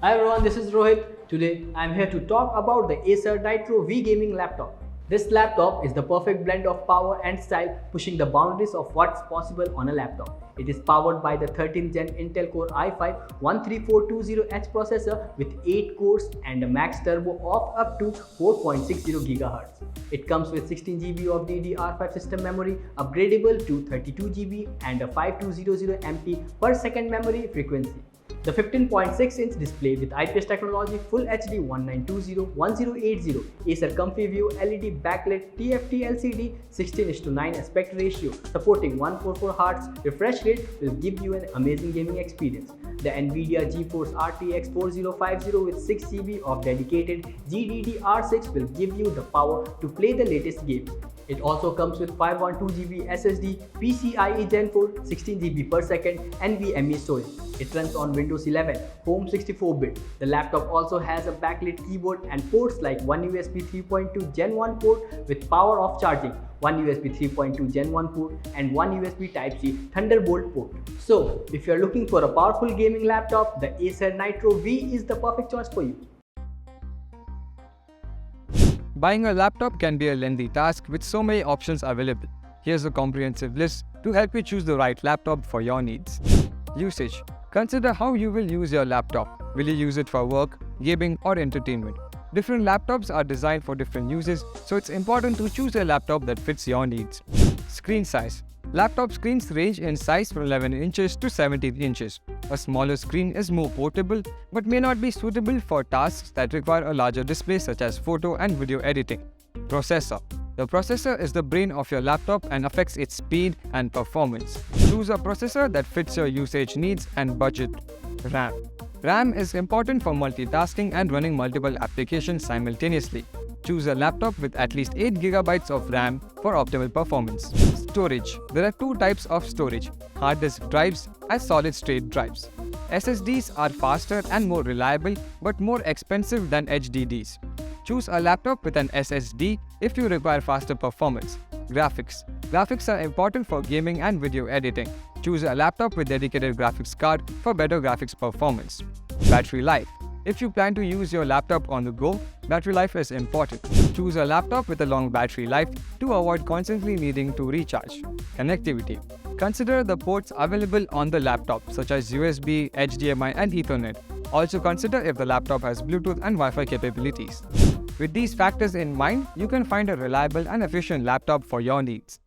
Hi everyone, this is Rohit. Today I am here to talk about the Acer Nitro V gaming laptop. This laptop is the perfect blend of power and style, pushing the boundaries of what's possible on a laptop. It is powered by the 13th Gen Intel Core i5-13420H processor with 8 cores and a max turbo of up to 4.60 GHz. It comes with 16 GB of DDR5 system memory, upgradable to 32 GB and a 5200 MT per second memory frequency. The 15.6-inch display with IPS technology, Full HD 1920-1080, Acer Comfy View LED backlit TFT LCD 16:9 aspect ratio supporting 144Hz refresh rate will give you an amazing gaming experience. The Nvidia GeForce RTX 4050 with 6 GB of dedicated GDDR6 will give you the power to play the latest games. It also comes with 512 GB SSD, PCIe Gen 4, 16 GB per second, NVMe storage. It runs on Windows 11, Home 64-bit. The laptop also has a backlit keyboard and ports like one USB 3.2 Gen 1 port with power off charging, one USB 3.2 Gen 1 port, and one USB Type-C Thunderbolt port. So, if you are looking for a powerful gaming laptop, the Acer Nitro V is the perfect choice for you. Buying a laptop can be a lengthy task with so many options available. Here's a comprehensive list to help you choose the right laptop for your needs. Usage. Consider how you will use your laptop. Will you use it for work, gaming, or entertainment? Different laptops are designed for different uses, so it's important to choose a laptop that fits your needs. Screen size. Laptop screens range in size from 11 inches to 17 inches. A smaller screen is more portable but may not be suitable for tasks that require a larger display such as photo and video editing. Processor. The processor is the brain of your laptop and affects its speed and performance. Choose a processor that fits your usage needs and budget. RAM. RAM is important for multitasking and running multiple applications simultaneously. Choose a laptop with at least 8 GB of RAM for optimal performance. Storage. There are two types of storage, hard disk drives and solid-state drives. SSDs are faster and more reliable but more expensive than HDDs. Choose a laptop with an SSD if you require faster performance. Graphics. Graphics are important for gaming and video editing. Choose a laptop with dedicated graphics card for better graphics performance. Battery life. If you plan to use your laptop on the go, battery life is important. Choose a laptop with a long battery life to avoid constantly needing to recharge. Connectivity. Consider the ports available on the laptop such as USB, HDMI and Ethernet. Also consider if the laptop has Bluetooth and Wi-Fi capabilities. With these factors in mind, you can find a reliable and efficient laptop for your needs.